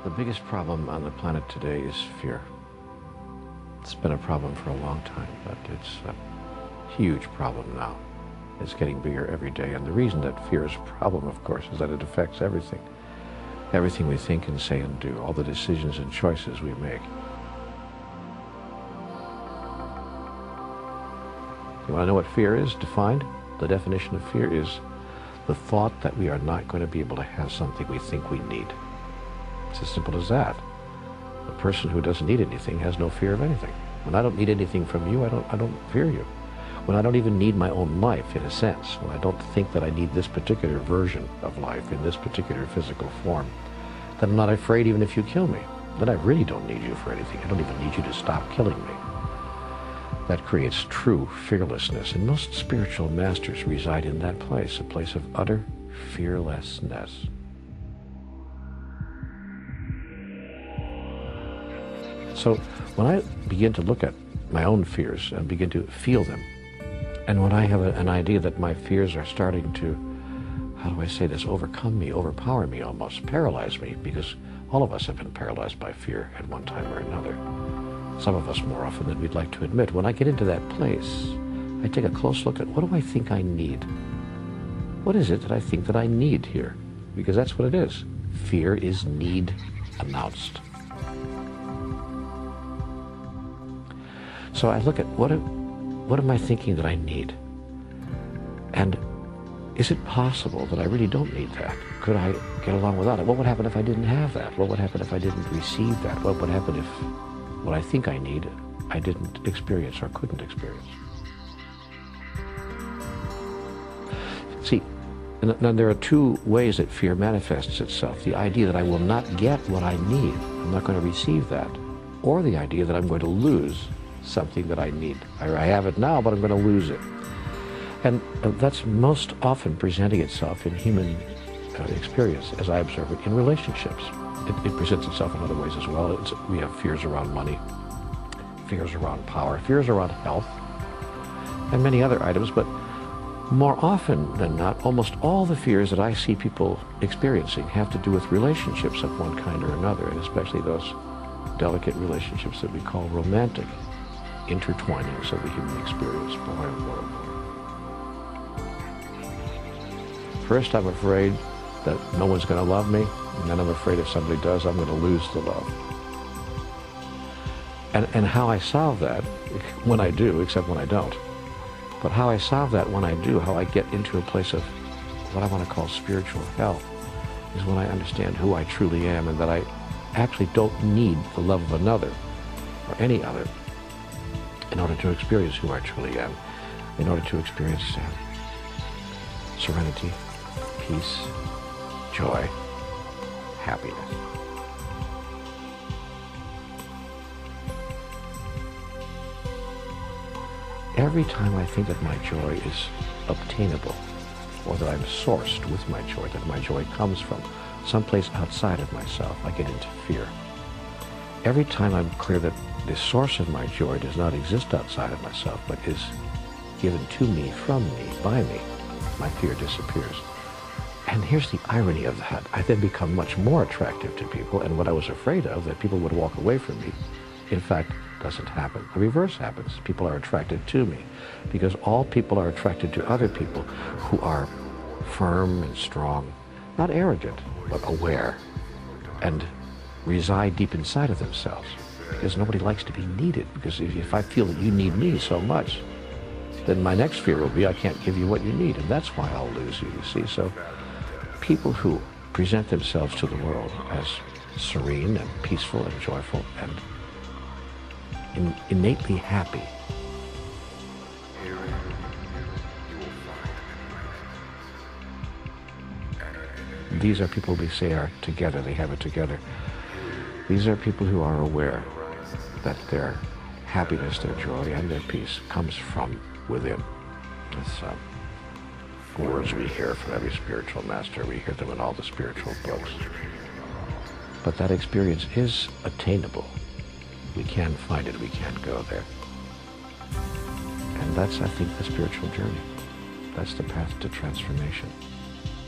The biggest problem on the planet today is fear. It's been a problem for a long time, but it's a huge problem now. It's getting bigger every day, and the reason that fear is a problem, of course, is that it affects everything. Everything we think and say and do, all the decisions and choices we make. You want to know what fear is defined? The definition of fear is the thought that we are not going to be able to have something we think we need. It's as simple as that. A person who doesn't need anything has no fear of anything. When I don't need anything from you, I don't fear you. When I don't even need my own life, in a sense, when I don't think that I need this particular version of life in this particular physical form, then I'm not afraid even if you kill me. Then I really don't need you for anything. I don't even need you to stop killing me. That creates true fearlessness, and most spiritual masters reside in that place, a place of utter fearlessness. So when I begin to look at my own fears and begin to feel them, and when I have an idea that my fears are starting to, how do I say this, overcome me, overpower me almost, paralyze me, because all of us have been paralyzed by fear at one time or another. Some of us more often than we'd like to admit. When I get into that place, I take a close look at what do I think I need? What is it that I think that I need here? Because that's what it is. Fear is need announced. So I look at what am I thinking that I need? And is it possible that I really don't need that? Could I get along without it? What would happen if I didn't have that? What would happen if I didn't receive that? What would happen if what I think I need, I didn't experience or couldn't experience? See, now there are two ways that fear manifests itself. The idea that I will not get what I need, I'm not going to receive that, or the idea that I'm going to lose something that I need. I have it now, but I'm going to lose it. And that's most often presenting itself in human experience, as I observe it, in relationships. It presents itself in other ways as well. We have fears around money, fears around power, fears around health, and many other items, but more often than not, almost all the fears that I see people experiencing have to do with relationships of one kind or another, and especially those delicate relationships that we call romantic intertwinings of the human experience. Boy, oh boy. First, I'm afraid that no one's going to love me, and then I'm afraid if somebody does, I'm going to lose the love. And how I solve that, when I do, except when I don't, but how I solve that when I do, how I get into a place of what I want to call spiritual health, is when I understand who I truly am and that I actually don't need the love of another or any other in order to experience who I truly am, in order to experience serenity, peace, joy, happiness. Every time I think that my joy is obtainable, or that I'm sourced with my joy, that my joy comes from someplace outside of myself, I get into fear. Every time I'm clear that the source of my joy does not exist outside of myself, but is given to me, from me, by me, my fear disappears. And here's the irony of that. I then become much more attractive to people, and what I was afraid of, that people would walk away from me, in fact, doesn't happen. The reverse happens. People are attracted to me, because all people are attracted to other people who are firm and strong, not arrogant, but aware, and reside deep inside of themselves. Because nobody likes to be needed, because if I feel that you need me so much, then my next fear will be I can't give you what you need, and that's why I'll lose you, you see. So people who present themselves to the world as serene and peaceful and joyful and innately happy, these are people we say are together, they have it together. These are people who are aware that their happiness, their joy, and their peace comes from within. It's words we hear from every spiritual master. We hear them in all the spiritual books. But that experience is attainable. We can find it. We can go there. And that's, I think, the spiritual journey. That's the path to transformation.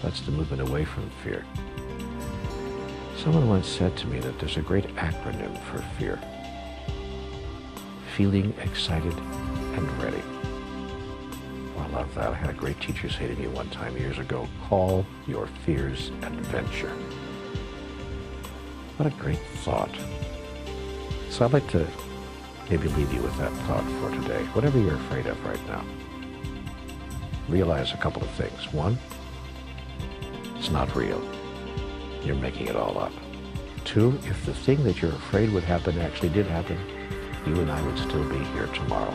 That's the movement away from fear. Someone once said to me that there's a great acronym for fear. Feeling excited and ready. I love that. I had a great teacher say to me one time years ago, call your fears adventure. What a great thought. So I'd like to maybe leave you with that thought for today. Whatever you're afraid of right now, realize a couple of things. One, it's not real. You're making it all up. Two, if the thing that you're afraid would happen actually did happen, you and I would still be here tomorrow.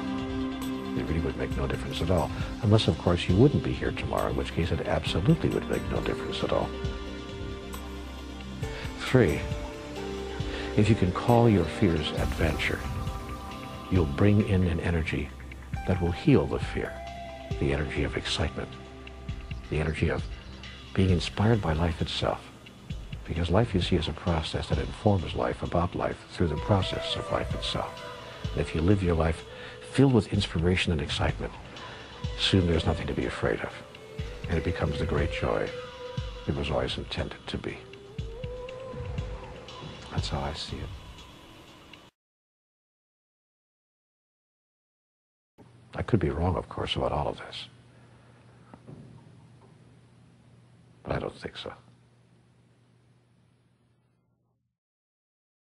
It really would make no difference at all. Unless, of course, you wouldn't be here tomorrow, in which case it absolutely would make no difference at all. Three, if you can call your fears adventure, you'll bring in an energy that will heal the fear, the energy of excitement, the energy of being inspired by life itself. Because life, you see, is a process that informs life about life through the process of life itself. And if you live your life filled with inspiration and excitement, soon there's nothing to be afraid of. And it becomes the great joy it was always intended to be. That's how I see it. I could be wrong, of course, about all of this. But I don't think so.